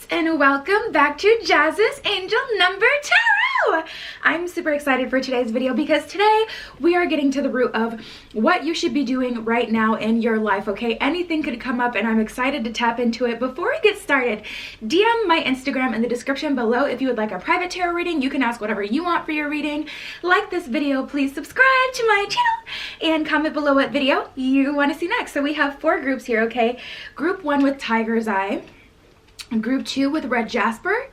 and welcome back to Jazz's Angel Number Tarot. I'm super excited for today's video because today we are getting to the root of what you should be doing right now in your life, okay? Anything could come up and I'm excited to tap into it. Before we get started, DM my Instagram in the description below if you would like a private tarot reading. You can ask whatever you want for your reading. Like this video, please subscribe to my channel and comment below what video you want to see next. So we have 4 groups here, okay? Group 1 with Tiger's Eye. Group 2 with Red Jasper,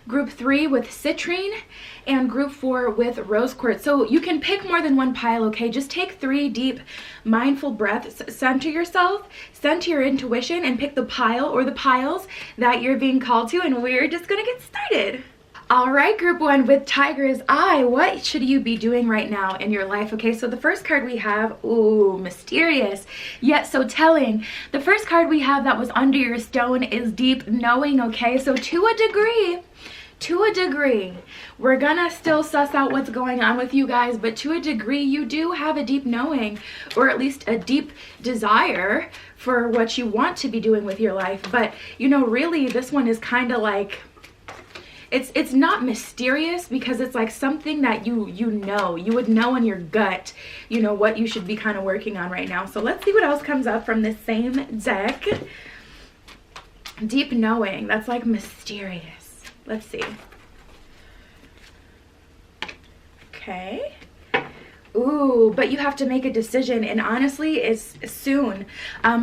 Group 3 with Citrine, and Group 4 with Rose Quartz. So you can pick more than one pile, okay? Just take 3 deep, mindful breaths, center yourself, center your intuition, and pick the pile or the piles that you're being called to, and we're just gonna get started. All right, Group 1 with Tiger's Eye. What should you be doing right now in your life? Okay, so the first card we have, ooh, mysterious, yet so telling. The first card we have that was under your stone is deep knowing, okay? So to a degree, we're gonna still suss out what's going on with you guys, but to a degree, you do have a deep knowing, or at least a deep desire for what you want to be doing with your life. But, you know, really, this one is kind of like, it's not mysterious because it's like something that you would know in your gut, you know, what you should be kind of working on right now. So let's see what else comes up from this same deck. Deep knowing, that's like mysterious. Let's see. Okay. Ooh, but you have to make a decision, and honestly, it's soon.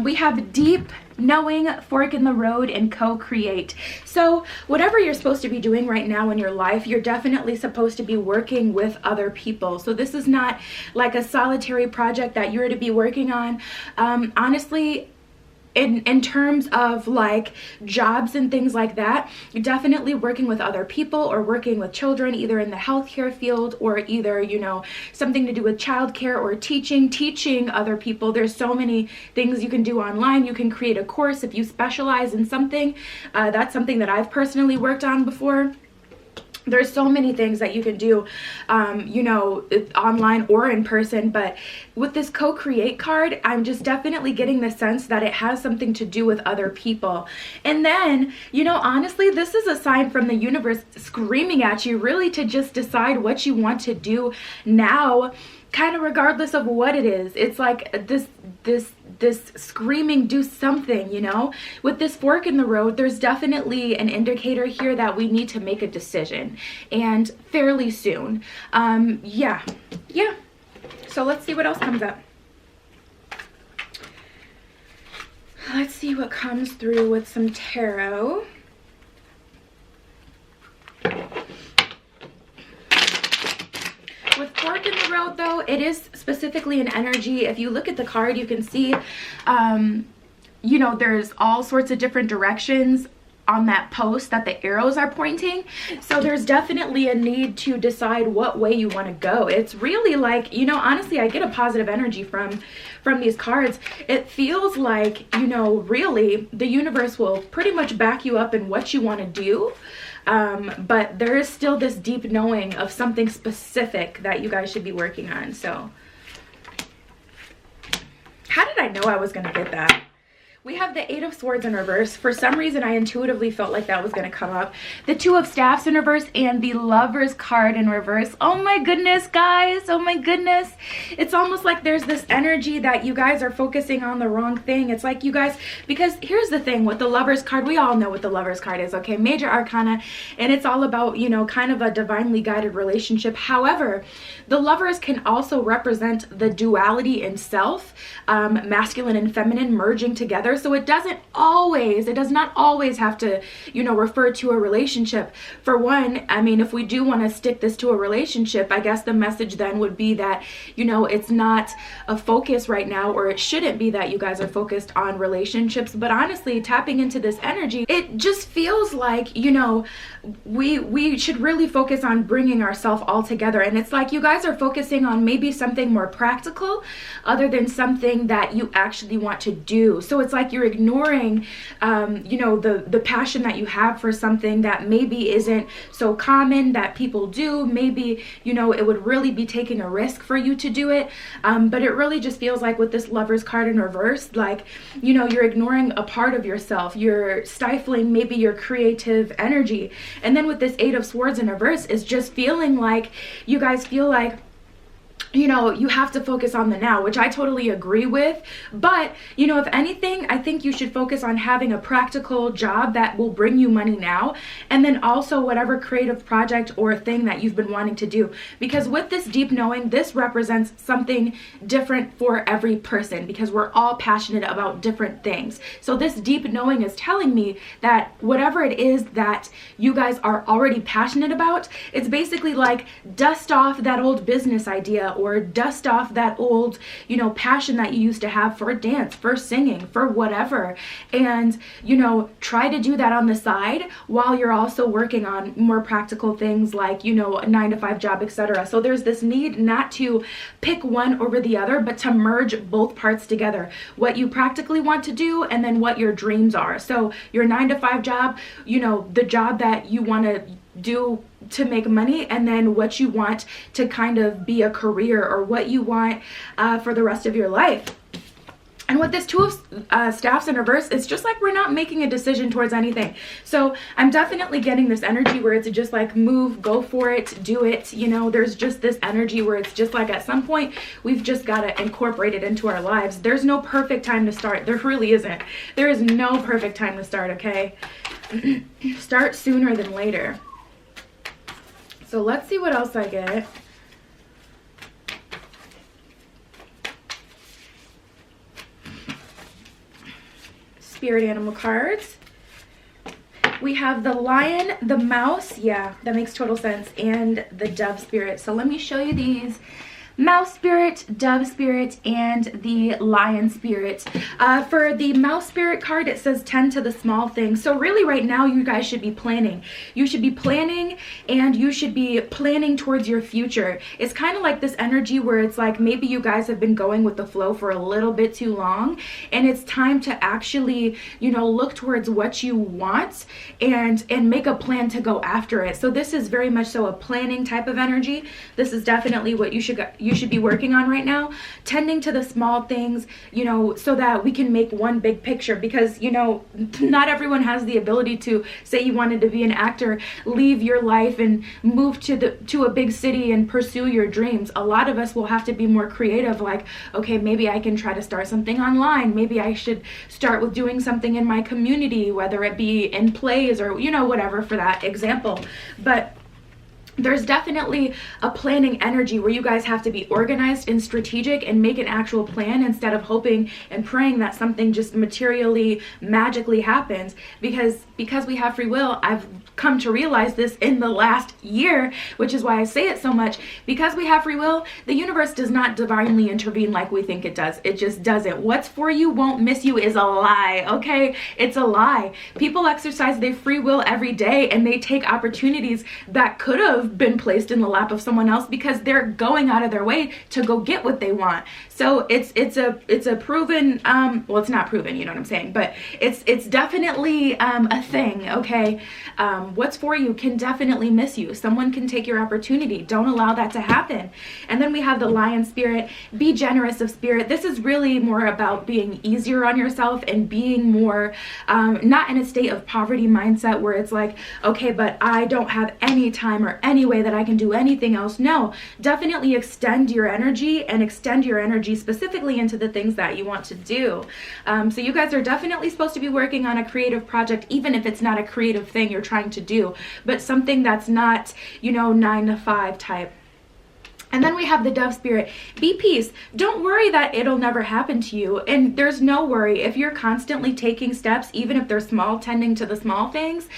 We have deep knowing, fork in the road, and co-create. So whatever you're supposed to be doing right now in your life, you're definitely supposed to be working with other people. So this is not like a solitary project that you're to be working on. Honestly, in terms of like jobs and things like that, you're definitely working with other people or working with children, either in the healthcare field or either, you know, something to do with childcare or teaching other people. There's so many things you can do online. You can create a course if you specialize in something. That's something that I've personally worked on before. There's so many things that you can do, you know, online or in person. But with this co-create card, I'm just definitely getting the sense that it has something to do with other people. And then, you know, honestly, this is a sign from the universe screaming at you really to just decide what you want to do now, kind of regardless of what it is. It's like this screaming, do something, you know. With this fork in the road, there's definitely an indicator here that we need to make a decision, and fairly soon. Yeah. So let's see what else comes up. Let's see what comes through with some tarot. With fork in the road, though, it is specifically an energy. If you look at the card, you can see, you know, there's all sorts of different directions on that post that the arrows are pointing. So there's definitely a need to decide what way you want to go. It's really like, you know, honestly, I get a positive energy from these cards. It feels like, you know, really the universe will pretty much back you up in what you want to do. But there is still this deep knowing of something specific that you guys should be working on. So how did I know I was going to get that? We have the 8 of Swords in reverse. For some reason, I intuitively felt like that was going to come up. The 2 of Staffs in reverse and the Lover's card in reverse. Oh my goodness, guys. Oh my goodness. It's almost like there's this energy that you guys are focusing on the wrong thing. It's like you guys, because here's the thing with the Lover's card. We all know what the Lover's card is, okay? Major Arcana, and it's all about, you know, kind of a divinely guided relationship. However, the Lovers can also represent the duality in self, masculine and feminine merging together. So it does not always have to, you know, refer to a relationship. For one, I mean, if we do want to stick this to a relationship, I guess the message then would be that, you know, it's not a focus right now, or it shouldn't be that you guys are focused on relationships. But honestly, tapping into this energy, it just feels like, you know, we should really focus on bringing ourselves all together. And it's like you guys are focusing on maybe something more practical other than something that you actually want to do. So it's like like you're ignoring, you know, the passion that you have for something that maybe isn't so common that people do. Maybe, you know, it would really be taking a risk for you to do it. But it really just feels like with this Lover's card in reverse, like, you know, you're ignoring a part of yourself. You're stifling maybe your creative energy. And then with this Eight of Swords in reverse is just feeling like you guys feel like, you know, you have to focus on the now, which I totally agree with. But, you know, if anything, I think you should focus on having a practical job that will bring you money now. And then also whatever creative project or thing that you've been wanting to do. Because with this deep knowing, this represents something different for every person, because we're all passionate about different things. So this deep knowing is telling me that whatever it is that you guys are already passionate about, it's basically like dust off that old business idea, or dust off that old, you know, passion that you used to have for dance, for singing, for whatever. And, you know, try to do that on the side while you're also working on more practical things like, you know, a 9-to-5 job, etc. So there's this need not to pick one over the other, but to merge both parts together. What you practically want to do, and then what your dreams are. So your 9-to-5 job, you know, the job that you want to do to make money, and then what you want to kind of be a career, or what you want for the rest of your life. And with this Two of Staffs in reverse, it's just like we're not making a decision towards anything. So I'm definitely getting this energy where it's just like move, go for it, do it. You know, there's just this energy where it's just like at some point we've just got to incorporate it into our lives. There's no perfect time to start. There really isn't. There is no perfect time to start, okay? Start sooner than later. So let's see what else I get. Spirit animal cards. We have the lion, the mouse, yeah, that makes total sense, and the dove spirit. So let me show you these. Mouse spirit, dove spirit, and the lion spirit. For the mouse spirit card, it says tend to the small things. So really right now you guys should be planning. You should be planning, and you should be planning towards your future. It's kind of like this energy where it's like maybe you guys have been going with the flow for a little bit too long, and it's time to actually, you know, look towards what you want and make a plan to go after it. So this is very much so a planning type of energy. This is definitely what you should be working on right now, tending to the small things, you know, so that we can make one big picture. Because, you know, not everyone has the ability to, say you wanted to be an actor, leave your life and move to a big city and pursue your dreams. A lot of us will have to be more creative, like, okay, maybe I can try to start something online, maybe I should start with doing something in my community, whether it be in plays or, you know, whatever for that example. But there's definitely a planning energy where you guys have to be organized and strategic and make an actual plan instead of hoping and praying that something just materially, magically happens. Because we have free will, I've come to realize this in the last year, which is why I say it so much. Because we have free will, the universe does not divinely intervene like we think it does. It just doesn't. What's for you won't miss you is a lie, okay? It's a lie. People exercise their free will every day, and they take opportunities that could have been placed in the lap of someone else because they're going out of their way to go get what they want. So it's a proven, well, it's not proven, you know what I'm saying, but it's definitely a thing, okay? What's for you can definitely miss you. Someone can take your opportunity. Don't allow that to happen. And then we have the lion spirit. Be generous of spirit. This is really more about being easier on yourself and being more, not in a state of poverty mindset where it's like, okay, but I don't have any time or any way that I can do anything else. No, definitely extend your energy, and extend your energy specifically into the things that you want to do. So you guys are definitely supposed to be working on a creative project, even if it's not a creative thing you're trying to do, but something that's not, you know, 9-to-5 type. And then we have the dove spirit. Be peace. Don't worry that it'll never happen to you. And there's no worry. If you're constantly taking steps, even if they're small, tending to the small things,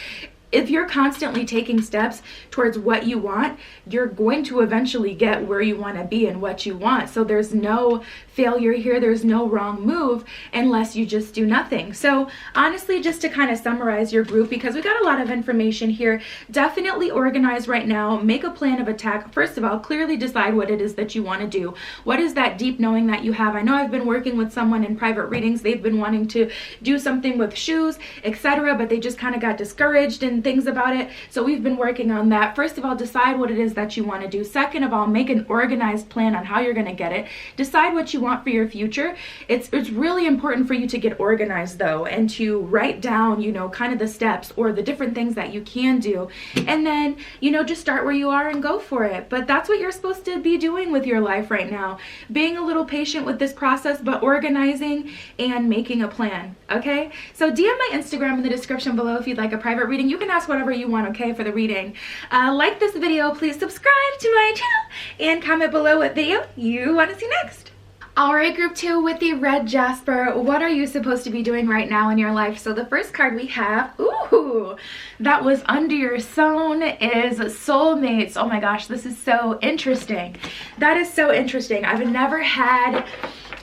if you're constantly taking steps towards what you want, you're going to eventually get where you want to be and what you want. So there's no failure here. There's no wrong move unless you just do nothing. So honestly, just to kind of summarize your group, because we got a lot of information here, definitely organize right now. Make a plan of attack. First of all, clearly decide what it is that you want to do. What is that deep knowing that you have? I know I've been working with someone in private readings. They've been wanting to do something with shoes, etc., but they just kind of got discouraged and things about it. So we've been working on that. First of all, decide what it is that you want to do. Second of all, make an organized plan on how you're going to get it. Decide what you want for your future. It's really important for you to get organized though, and to write down, you know, kind of the steps or the different things that you can do, and then, you know, just start where you are and go for it. But that's what you're supposed to be doing with your life right now, being a little patient with this process, but organizing and making a plan. Okay, so DM my Instagram in the description below if you'd like a private reading. You can ask whatever you want, okay, for the reading. Like this video, please subscribe to my channel, and comment below what video you want to see next. Alright, group 2 with the red jasper, what are you supposed to be doing right now in your life? So the first card we have, ooh, that was under your sun, is soulmates. Oh my gosh, this is so interesting. That is so interesting. I've never had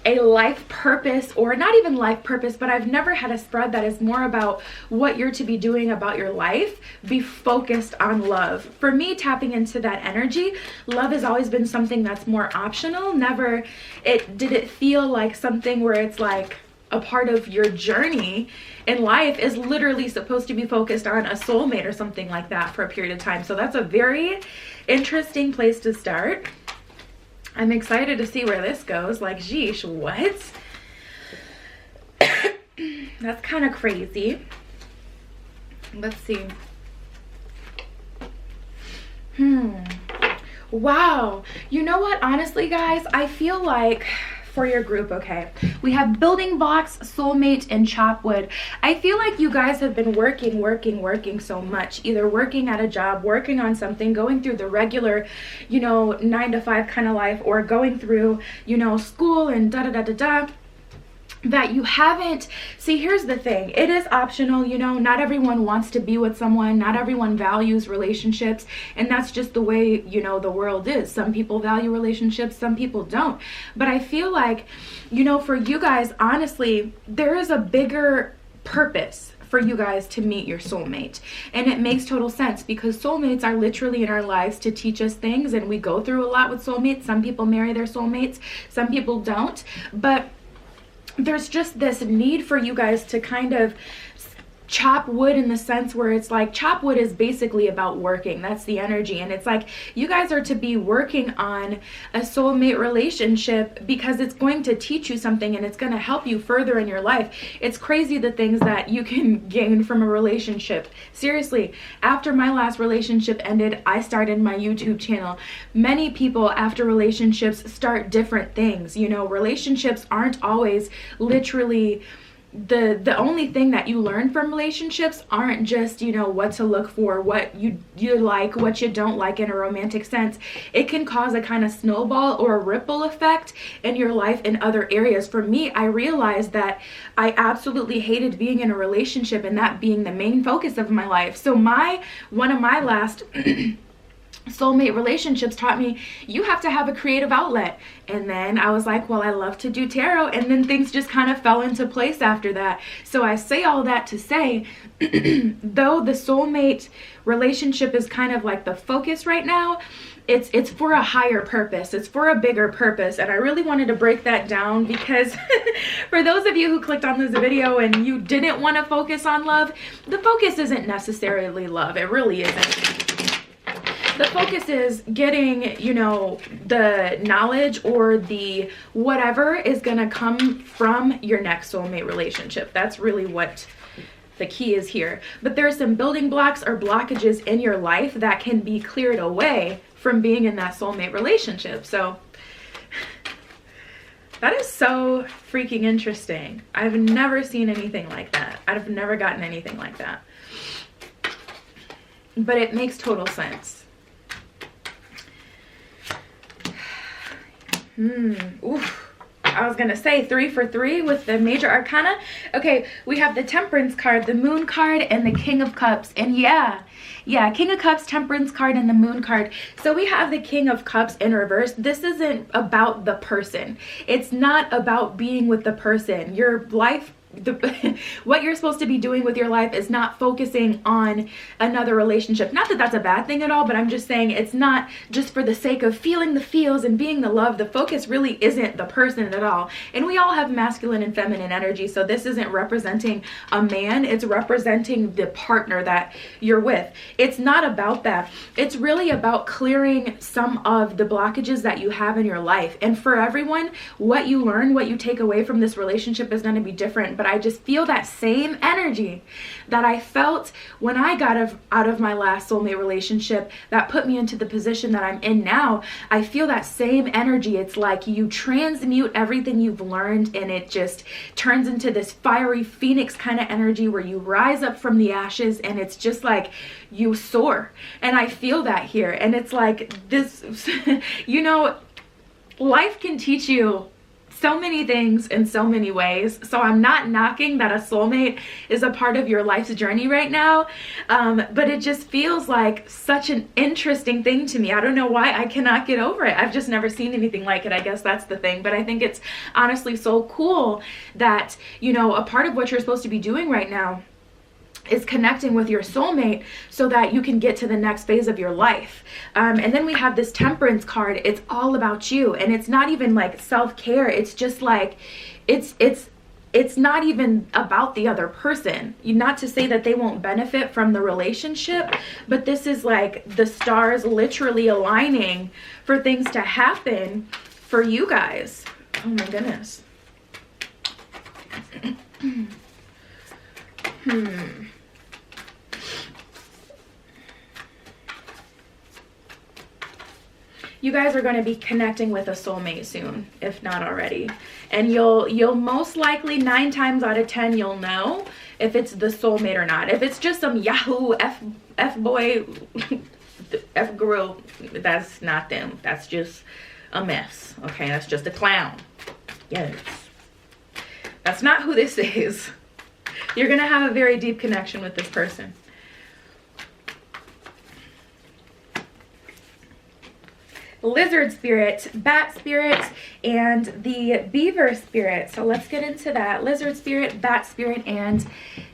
a life purpose, or not even life purpose, but I've never had a spread that is more about what you're to be doing about your life, be focused on love. For me, tapping into that energy, love has always been something that's more optional. Never did it feel like something where it's like a part of your journey in life is literally supposed to be focused on a soulmate or something like that for a period of time. So that's a very interesting place to start. I'm excited to see where this goes. Like, geesh, what? That's kind of crazy. Let's see. Wow. You know what? Honestly, guys, I feel like for your group, okay, we have building blocks, soulmate, and chop wood. I feel like you guys have been working so much, either working at a job, working on something, going through the regular, you know, 9 to 5 kind of life, or going through, you know, school and da-da-da-da-da, that you haven't. See, here's the thing, it is optional, you know, not everyone wants to be with someone, not everyone values relationships, and that's just the way, you know, the world is. Some people value relationships, some people don't. But I feel like, you know, for you guys, honestly, there is a bigger purpose for you guys to meet your soulmate, and it makes total sense, because soulmates are literally in our lives to teach us things, and we go through a lot with soulmates. Some people marry their soulmates, some people don't, but there's just this need for you guys to kind of chop wood, in the sense where it's like, chop wood is basically about working. That's the energy. And it's like you guys are to be working on a soulmate relationship, because it's going to teach you something and it's going to help you further in your life. It's crazy the things that you can gain from a relationship. Seriously, after my last relationship ended, I started my YouTube channel. Many people after relationships start different things. You know, relationships aren't always literally the only thing that you learn from relationships. Aren't just, you know, what to look for, what you like, what you don't like in a romantic sense. It can cause a kind of snowball or a ripple effect in your life in other areas. For me, I realized that I absolutely hated being in a relationship and that being the main focus of my life. So one of my last soulmate relationships taught me you have to have a creative outlet. And then I was like, well, I love to do tarot, and then things just kind of fell into place after that. So I say all that to say, though the soulmate relationship is kind of like the focus right now, it's for a higher purpose. It's for a bigger purpose. And I really wanted to break that down, because for those of you who clicked on this video and you didn't want to focus on love, the focus isn't necessarily love. It really isn't. The focus is getting, you know, the knowledge or the whatever is going to come from your next soulmate relationship. That's really what the key is here. But there's some building blocks or blockages in your life that can be cleared away from being in that soulmate relationship. So that is so freaking interesting. I've never seen anything like that. I've never gotten anything like that. But it makes total sense. Oof. I was gonna say 3 for 3 with the major arcana. Okay, we have the Temperance card, the Moon card, and the King of Cups. And yeah, King of Cups, Temperance card, and the Moon card. So we have the King of Cups in reverse. This isn't about the person. It's not about being with the person. Your life, what you're supposed to be doing with your life is not focusing on another relationship. Not that that's a bad thing at all, but I'm just saying it's not just for the sake of feeling the feels and being the love. The focus really isn't the person at all. And we all have masculine and feminine energy, so this isn't representing a man. It's representing the partner that you're with. It's not about that. It's really about clearing some of the blockages that you have in your life. And for everyone, what you learn, what you take away from this relationship is going to be different. But I just feel that same energy that I felt when I got out of my last soulmate relationship that put me into the position that I'm in now. I feel that same energy. It's like you transmute everything you've learned and it just turns into this fiery phoenix kind of energy where you rise up from the ashes and it's just like you soar. And I feel that here. And it's like this, you know, life can teach you so many things in so many ways. So I'm not knocking that a soulmate is a part of your life's journey right now, but it just feels like such an interesting thing to me. I don't know why I cannot get over it. I've just never seen anything like it. I guess that's the thing. But I think it's honestly so cool that, you know, a part of what you're supposed to be doing right now is connecting with your soulmate so that you can get to the next phase of your life. And then we have this Temperance card. It's all about you, and it's not even like self-care. It's just like it's not even about the other person. Not to say that they won't benefit from the relationship, but this is like the stars literally aligning for things to happen for you guys. Oh my goodness. You guys are going to be connecting with a soulmate soon, if not already. And you'll most likely 9 times out of 10 you'll know if it's the soulmate or not. If it's just some Yahoo F boy F girl, that's not them. That's just a mess. Okay, that's just a clown. Yes. That's not who this is. You're going to have a very deep connection with this person. Lizard spirit, bat spirit, and the beaver spirit. So let's get into that. Lizard spirit, bat spirit, and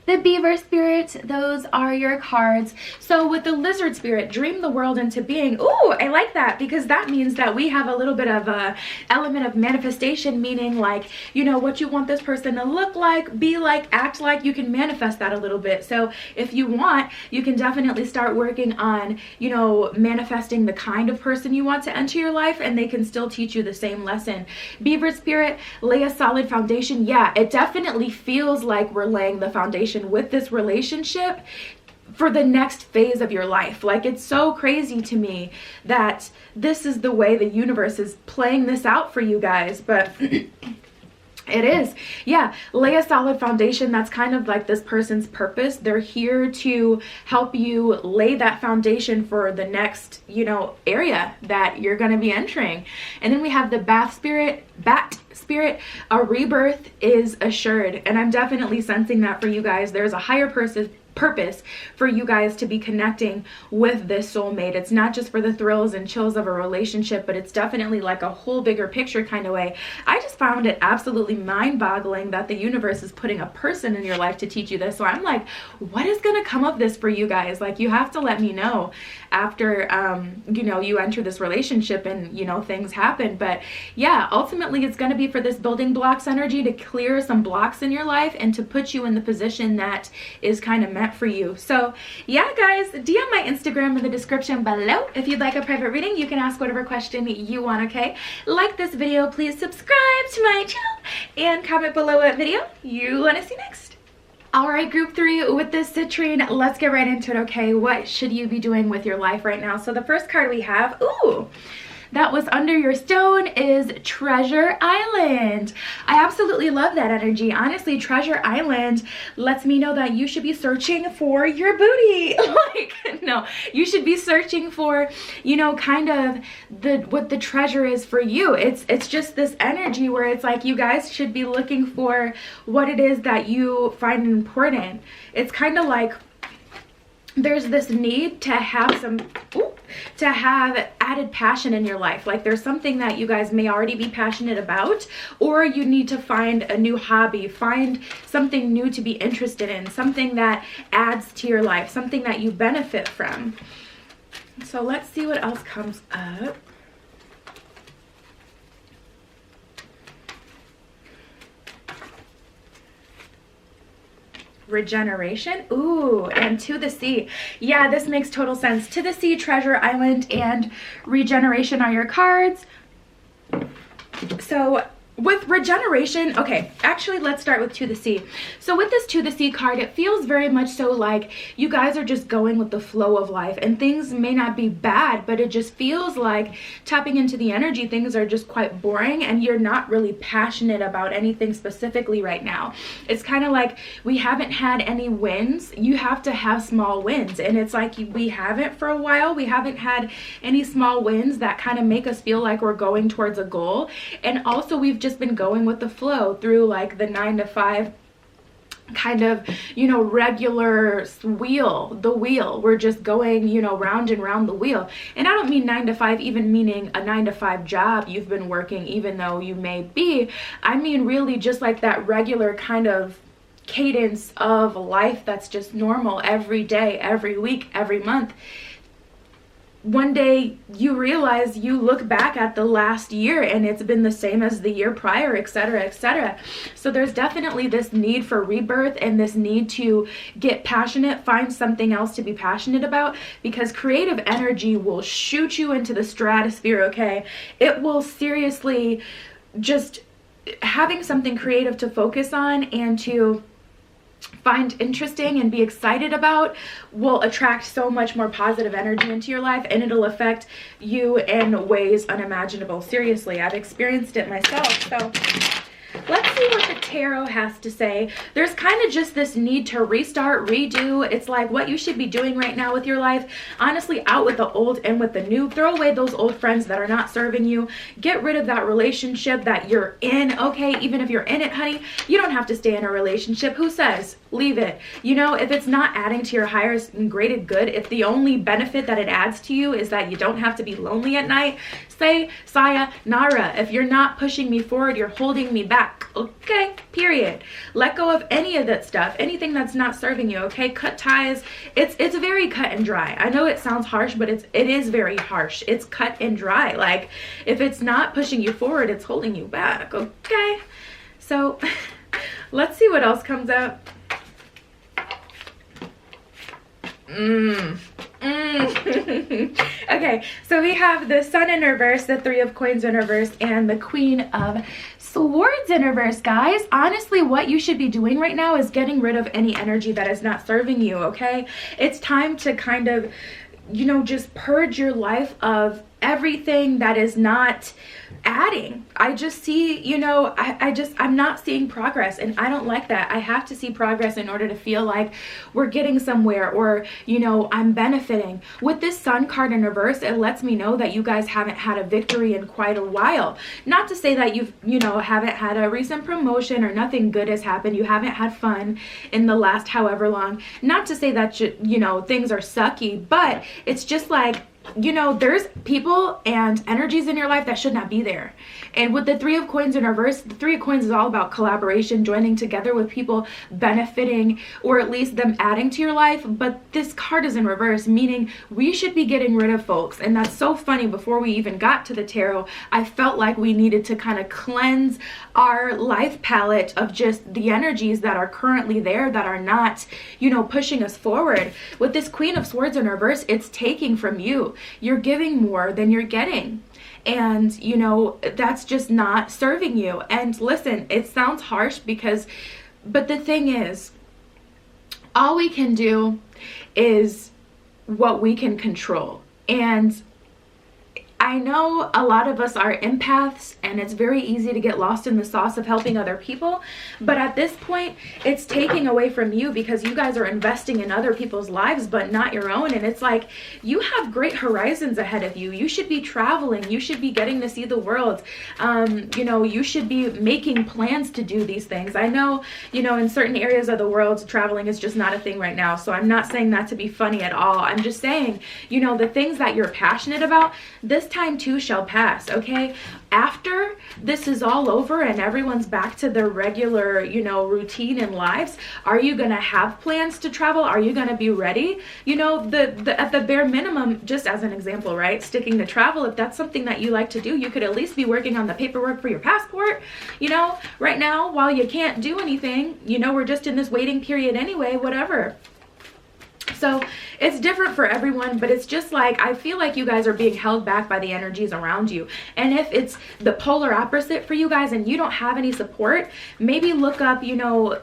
the beaver spirit. Those are your cards. So with the lizard spirit, dream the world into being. Ooh, I like that, because that means that we have a little bit of a element of manifestation, meaning like, you know, what you want this person to look like, be like, act like. You can manifest that a little bit. So if you want, you can definitely start working on, you know, manifesting the kind of person you want to enter your life, and they can still teach you the same lesson. Beaver spirit, lay a solid foundation. Yeah, it definitely feels like we're laying the foundation with this relationship for the next phase of your life. Like, it's so crazy to me that this is the way the universe is playing this out for you guys, but it is. Yeah, lay a solid foundation. That's kind of like this person's purpose. They're here to help you lay that foundation for the next, you know, area that you're going to be entering. And then we have the bat spirit, a rebirth is assured. And I'm definitely sensing that for you guys. There's a higher purpose for you guys to be connecting with this soulmate. It's not just for the thrills and chills of a relationship, but it's definitely like a whole bigger picture kind of way. I just found it absolutely mind-boggling that the universe is putting a person in your life to teach you this. So I'm like, what is going to come of this for you guys? Like, you have to let me know after you know, you enter this relationship and, you know, things happen. But yeah, ultimately it's going to be for this building blocks energy to clear some blocks in your life and to put you in the position that is kind of meant for you. So yeah, guys, DM my Instagram in the description below. If you'd like a private reading, you can ask whatever question you want, okay? Like this video, please subscribe to my channel, and comment below what video you want to see next. All right, group 3 with this citrine, let's get right into it, okay? What should you be doing with your life right now? So the first card we have, ooh, that was under your stone is Treasure Island. I absolutely love that energy. Honestly, Treasure Island lets me know that you should be searching for your booty. Like, no, you should be searching for, you know, kind of what the treasure is for you. It's just this energy where it's like you guys should be looking for what it is that you find important. It's kind of like there's this need to have to have added passion in your life. Like there's something that you guys may already be passionate about, or you need to find a new hobby, find something new to be interested in, something that adds to your life, something that you benefit from. So let's see what else comes up. Regeneration. Ooh, and To the Sea. Yeah, this makes total sense. To the Sea, Treasure Island, and Regeneration are your cards. So with regeneration, okay, actually let's start with To the Sea. So with this To the Sea card, it feels very much so like you guys are just going with the flow of life, and things may not be bad, but it just feels like tapping into the energy, things are just quite boring and you're not really passionate about anything specifically right now. It's kind of like we haven't had any wins. You have to have small wins, and it's like we haven't for a while. We haven't had any small wins that kind of make us feel like we're going towards a goal. And also we've just been going with the flow through like the 9 to 5 kind of, you know, regular wheel. We're just going, you know, round and round the wheel. And I don't mean 9 to 5 even meaning a 9 to 5 job you've been working, even though you may be. I mean really just like that regular kind of cadence of life that's just normal every day, every week, every month. One day you realize, you look back at the last year and it's been the same as the year prior, etc., etc. So there's definitely this need for rebirth and this need to get passionate, find something else to be passionate about, because creative energy will shoot you into the stratosphere, okay? It will seriously just having something creative to focus on and to find interesting and be excited about will attract so much more positive energy into your life, and it'll affect you in ways unimaginable. Seriously, I've experienced it myself. So let's see what the tarot has to say. There's kind of just this need to restart, redo. It's like what you should be doing right now with your life. Honestly, out with the old and with the new. Throw away those old friends that are not serving you. Get rid of that relationship that you're in, okay? Even if you're in it, honey, you don't have to stay in a relationship. Who says? Leave it. You know, if it's not adding to your highest and greatest good, if the only benefit that it adds to you is that you don't have to be lonely at night, say sayonara. If you're not pushing me forward, you're holding me back. Okay, period. Let go of any of that stuff, anything that's not serving you, okay? Cut ties. It's very cut and dry. I know it sounds harsh, but it is very harsh. It's cut and dry. Like, if it's not pushing you forward, it's holding you back, okay? So let's see what else comes up. Okay, so we have the Sun in reverse, the Three of Coins in reverse, and the Queen of Swords in reverse, guys. Honestly, what you should be doing right now is getting rid of any energy that is not serving you, okay? It's time to kind of, you know, just purge your life of everything that is not adding. I just see, you know, I'm not seeing progress, and I don't like that. I have to see progress in order to feel like we're getting somewhere, or, you know, I'm benefiting. With this Sun card in reverse, it lets me know that you guys haven't had a victory in quite a while. Not to say that you've, you know, haven't had a recent promotion or nothing good has happened. You haven't had fun in the last however long. Not to say that, you know, things are sucky, but it's just like, you know, there's people and energies in your life that should not be there. And with the Three of Coins in reverse, the Three of Coins is all about collaboration, joining together with people, benefiting, or at least them adding to your life. But this card is in reverse, meaning we should be getting rid of folks. And that's so funny. Before we even got to the tarot, I felt like we needed to kind of cleanse our life palette of just the energies that are currently there that are not, you know, pushing us forward. With this Queen of Swords in reverse, it's taking from you. You're giving more than you're getting. And, you know, that's just not serving you. And listen, it sounds harsh but the thing is, all we can do is what we can control. And I know a lot of us are empaths and it's very easy to get lost in the sauce of helping other people, but at this point it's taking away from you because you guys are investing in other people's lives but not your own. And it's like, you have great horizons ahead of you. You should be traveling, you should be getting to see the world. You know, you should be making plans to do these things. I know, you know, in certain areas of the world traveling is just not a thing right now, so I'm not saying that to be funny at all. I'm just saying, you know, the things that you're passionate about, this time too shall pass, okay? After this is all over and everyone's back to their regular, you know, routine in lives, are you gonna have plans to travel? Are you gonna be ready? You know, at the bare minimum, just as an example, right? Sticking to travel, if that's something that you like to do, you could at least be working on the paperwork for your passport. You know, right now, while you can't do anything, you know, we're just in this waiting period anyway, whatever. So it's different for everyone, but it's just like, I feel like you guys are being held back by the energies around you. And if it's the polar opposite for you guys and you don't have any support, maybe look up, you know,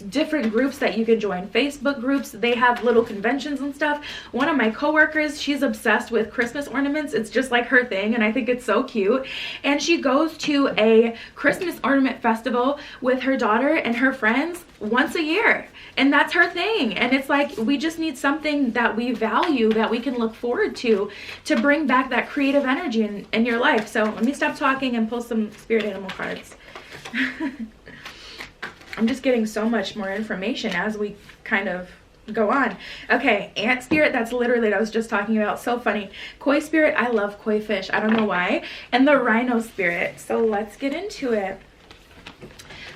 different groups that you can join. Facebook groups, they have little conventions and stuff. One of my coworkers, she's obsessed with Christmas ornaments. It's just like her thing, and I think it's so cute. And she goes to a Christmas ornament festival with her daughter and her friends once a year. And that's her thing. And it's like, we just need something that we value, that we can look forward to bring back that creative energy in your life. So let me stop talking and pull some spirit animal cards. I'm just getting so much more information as we kind of go on. Okay, ant spirit, that's literally what I was just talking about. So funny. Koi spirit, I love koi fish. I don't know why. And the rhino spirit. So let's get into it.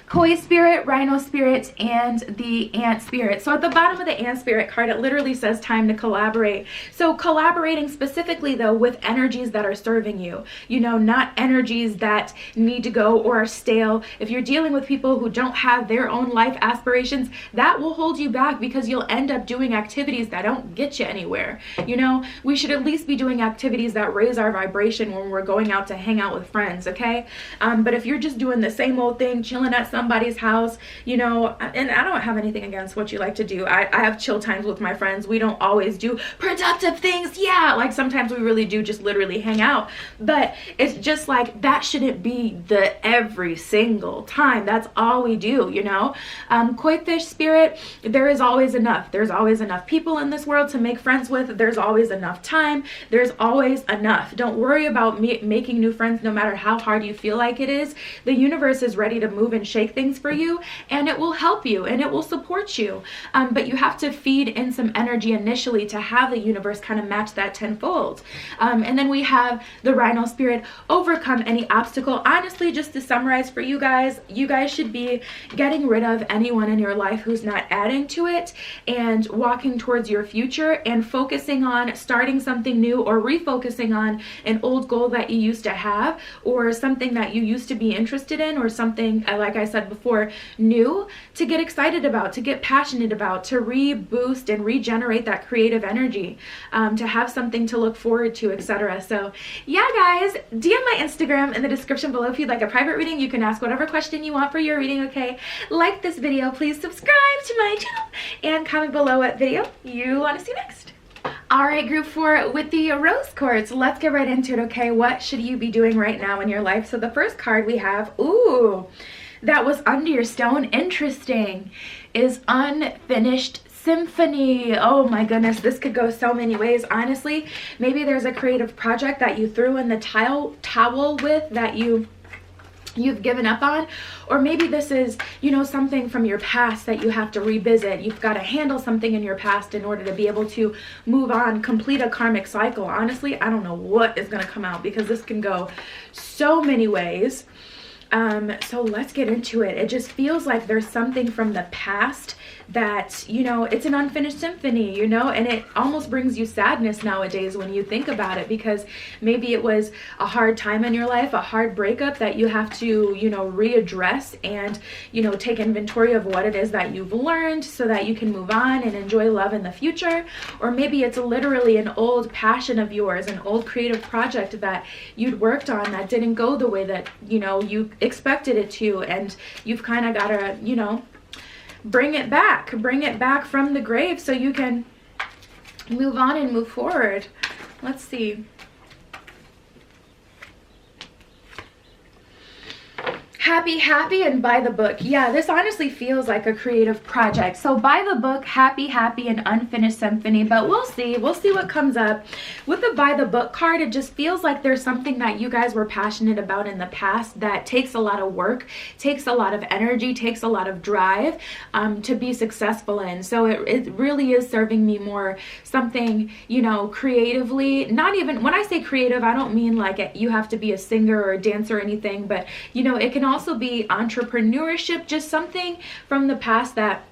Koi spirit, rhino spirit, and the ant spirit. So at the bottom of the ant spirit card, it literally says time to collaborate. So collaborating specifically though with energies that are serving you, you know, not energies that need to go or are stale. If you're dealing with people who don't have their own life aspirations, that will hold you back because you'll end up doing activities that don't get you anywhere. You know, we should at least be doing activities that raise our vibration when we're going out to hang out with friends, okay? But if you're just doing the same old thing, chilling at somebody's house, you know, and I don't have anything against what you like to do. I have chill times with my friends. We don't always do productive things. Yeah, like sometimes we really do just literally hang out. But it's just like, that shouldn't be the every single time. That's all we do, you know? Koi fish spirit, there is always enough. There's always enough people in this world to make friends with. There's always enough time. There's always enough. Don't worry about making new friends no matter how hard you feel like it is. The universe is ready to move and shake things for you, and it will help you and it will support you. But you have to feed in some energy initially to have the universe kind of match that tenfold. And then we have the rhino spirit, overcome any obstacle. Honestly, just to summarize for you guys should be getting rid of anyone in your life who's not adding to it and walking towards your future and focusing on starting something new or refocusing on an old goal that you used to have or something that you used to be interested in or something, like I said before, new to get excited about, to get passionate about, to reboost and regenerate that creative energy, to have something to look forward to, etc. So yeah, guys, DM my Instagram in the description below if you'd like a private reading. You can ask whatever question you want for your reading, okay? Like this video, please subscribe to my channel, and comment below what video you want to see next. All right, group 4, with the rose quartz, let's get right into it, okay? What should you be doing right now in your life? So the first card we have, ooh, that was under your stone, interesting, is Unfinished Symphony. Oh my goodness, this could go so many ways. Honestly, maybe there's a creative project that you threw in the towel with that you've given up on, or maybe this is, you know, something from your past that you have to revisit. You've got to handle something in your past in order to be able to move on, complete a karmic cycle. Honestly, I don't know what is going to come out because this can go so many ways. So let's get into it. It just feels like there's something from the past that, you know, it's an unfinished symphony, you know, and it almost brings you sadness nowadays when you think about it, because maybe it was a hard time in your life, a hard breakup that you have to, you know, readdress and, you know, take inventory of what it is that you've learned so that you can move on and enjoy love in the future. Or maybe it's literally an old passion of yours, an old creative project that you'd worked on that didn't go the way that, you know, you expected it to, and you've kind of got to, you know, bring it back from the grave so you can move on and move forward. Let's see. Happy, happy, and by the book. Yeah, this honestly feels like a creative project. So by the book, happy, happy, and unfinished symphony. But we'll see. We'll see what comes up. With the by the book card, it just feels like there's something that you guys were passionate about in the past that takes a lot of work, takes a lot of energy, takes a lot of drive to be successful in. So it really is serving me more something, you know, creatively. Not even, when I say creative, I don't mean like you have to be a singer or a dancer or anything, but you know, it can also be entrepreneurship, just something from the past that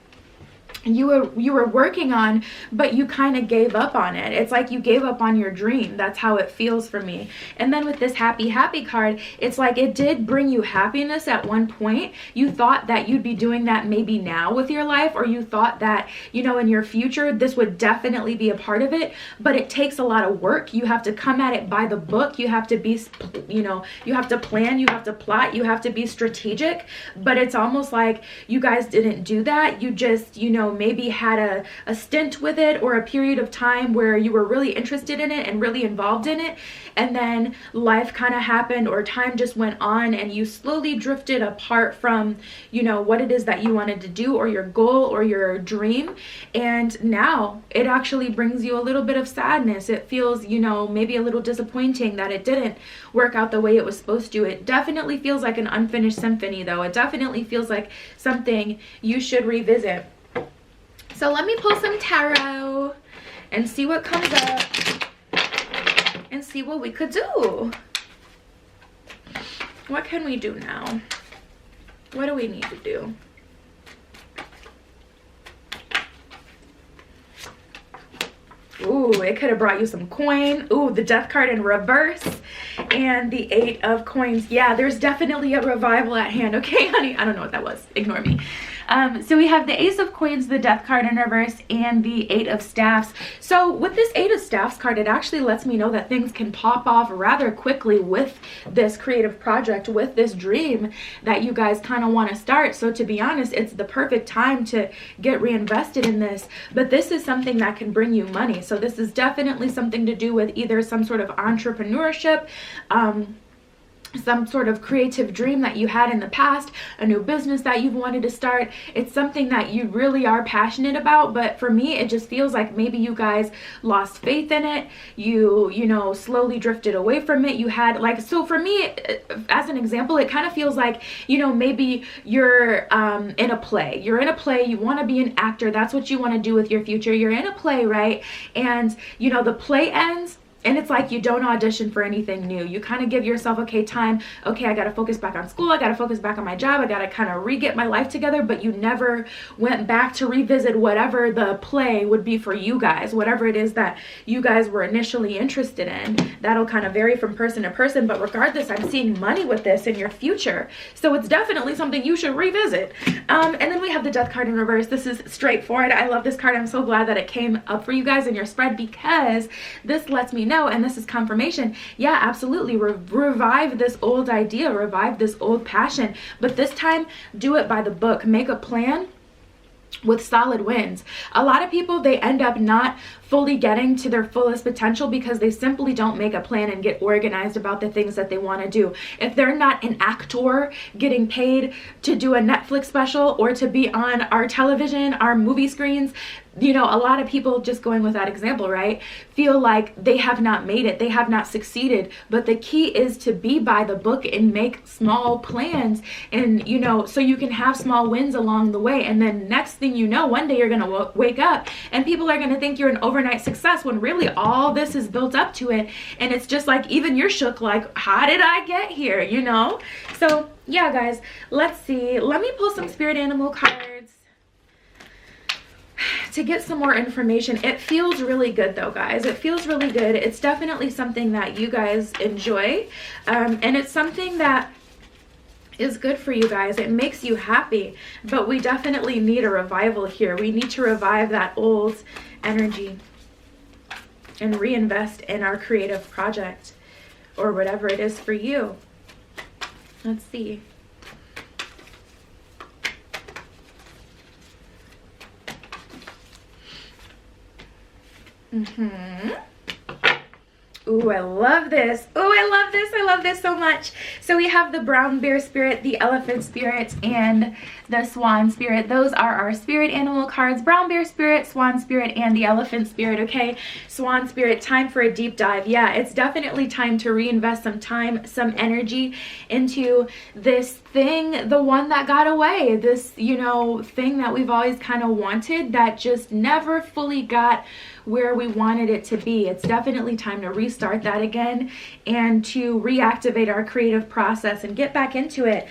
you were working on, but you kind of gave up on it. It's like you gave up on your dream. That's how it feels for me. And then with this happy, happy card, it's like it did bring you happiness at one point. You thought that you'd be doing that maybe now with your life, or you thought that, you know, in your future, this would definitely be a part of it, but it takes a lot of work. You have to come at it by the book. You have to be, you know, you have to plan, you have to plot, you have to be strategic, but it's almost like you guys didn't do that. You just, you know, maybe had a stint with it, or a period of time where you were really interested in it and really involved in it, and then life kind of happened, or time just went on, and you slowly drifted apart from, you know, what it is that you wanted to do, or your goal, or your dream. And now it actually brings you a little bit of sadness. It feels, you know, maybe a little disappointing that it didn't work out the way it was supposed to. It definitely feels like an unfinished symphony, though. It definitely feels like something you should revisit. So let me pull some tarot and see what comes up and see what we could do. What can we do now? What do we need to do? Ooh, it could have brought you some coin. Ooh, the death card in reverse and the 8 of coins. Yeah, there's definitely a revival at hand. Okay, honey, I don't know what that was. Ignore me. So we have the Ace of Coins, the Death card in reverse, and the 8 of Staffs. So with this 8 of Staffs card, it actually lets me know that things can pop off rather quickly with this creative project, with this dream that you guys kind of want to start. So to be honest, it's the perfect time to get reinvested in this. But this is something that can bring you money. So this is definitely something to do with either some sort of entrepreneurship, some sort of creative dream that you had in the past, a new business that you've wanted to start. It's something that you really are passionate about, but for me, it just feels like maybe you guys lost faith in it. You know, slowly drifted away from it. You had like, so for me, as an example, it kind of feels like, you know, maybe you're in a play. You're in a play, you want to be an actor. That's what you want to do with your future. You're in a play, right? And, you know, the play ends, and it's like you don't audition for anything new. You kind of give yourself, okay, time. Okay, I got to focus back on school. I got to focus back on my job. I got to kind of re-get my life together. But you never went back to revisit whatever the play would be for you guys, whatever it is that you guys were initially interested in. That'll kind of vary from person to person. But regardless, I'm seeing money with this in your future. So it's definitely something you should revisit. And then we have the Death card in reverse. This is straightforward. I love this card. I'm so glad that it came up for you guys in your spread, because this lets me know, and this is confirmation, yeah, absolutely, revive this old idea, revive this old passion, but this time do it by the book. Make a plan with solid wins. A lot of people, they end up not fully getting to their fullest potential because they simply don't make a plan and get organized about the things that they want to do. If they're not an actor getting paid to do a Netflix special or to be on our television, our movie screens, you know, a lot of people, just going with that example, right, feel like they have not made it, they have not succeeded. But the key is to be by the book and make small plans, and, you know, so you can have small wins along the way. And then next thing you know, one day you're going to wake up and people are going to think you're an overnight success, when really all this is built up to it. And it's just like, even you're shook, like, how did I get here, you know? So yeah, guys, let's see. Let me pull some spirit animal cards to get some more information. It feels really good though, guys. It feels really good. It's definitely something that you guys enjoy, and it's something that is good for you guys. It makes you happy, but we definitely need a revival here. We need to revive that old energy and reinvest in our creative project, or whatever it is for you. Let's see. Ooh, I love this. Ooh, I love this. I love this so much. So we have the brown bear spirit, the elephant spirit, and the swan spirit. Those are our spirit animal cards. Brown bear spirit, swan spirit, and the elephant spirit, okay? Swan spirit, time for a deep dive. Yeah, it's definitely time to reinvest some time, some energy into this thing, the one that got away. This, you know, thing that we've always kind of wanted that just never fully got where we wanted it to be. It's definitely time to restart that again and to reactivate our creative process and get back into it.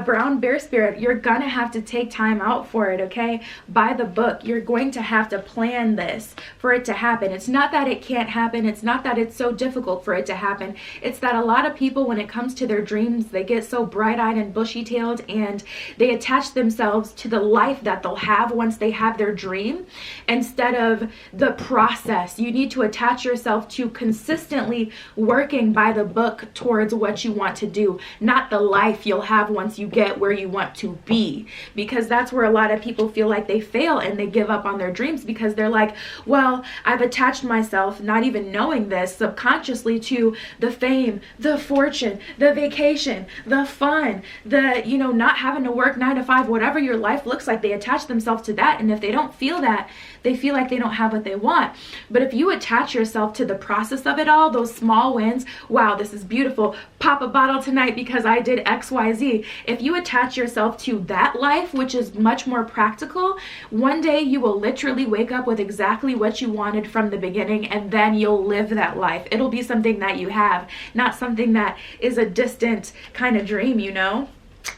Brown bear spirit, you're gonna have to take time out for it, okay? By the book, you're going to have to plan this for it to happen. It's not that it can't happen. It's not that it's so difficult for it to happen. It's that a lot of people, when it comes to their dreams, they get so bright-eyed and bushy-tailed and they attach themselves to the life that they'll have once they have their dream instead of the process. You need to attach yourself to consistently working by the book towards what you want to do, not the life you'll have once you get where you want to be, because that's where a lot of people feel like they fail and they give up on their dreams because they're like, well, I've attached myself, not even knowing this, subconsciously to the fame, the fortune, the vacation, the fun, the, you know, not having to work 9 to 5, whatever your life looks like. They attach themselves to that, and if they don't feel that, they feel like they don't have what they want. But if you attach yourself to the process of it all, those small wins, wow, this is beautiful, pop a bottle tonight because I did XYZ. If you attach yourself to that life, which is much more practical, one day you will literally wake up with exactly what you wanted from the beginning, and then you'll live that life. It'll be something that you have, not something that is a distant kind of dream, you know?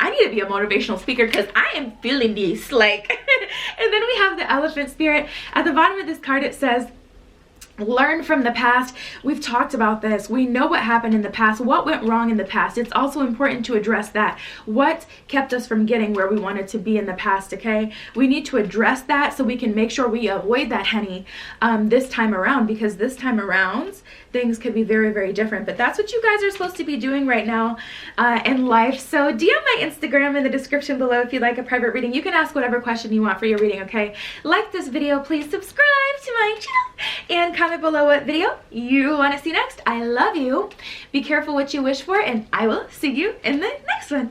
I need to be a motivational speaker because I am feeling this, like. And then we have the elephant spirit. At the bottom of this card, it says, learn from the past. We've talked about this. We know what happened in the past, what went wrong in the past. It's also important to address that. What kept us from getting where we wanted to be in the past, okay? We need to address that so we can make sure we avoid that, honey, this time around, because this time around, things could be very, very different. But that's what you guys are supposed to be doing right now in life. So DM my Instagram in the description below if you'd like a private reading. You can ask whatever question you want for your reading, okay? Like this video, please subscribe to my channel, and comment below what video you want to see next. I love you. Be careful what you wish for, and I will see you in the next one.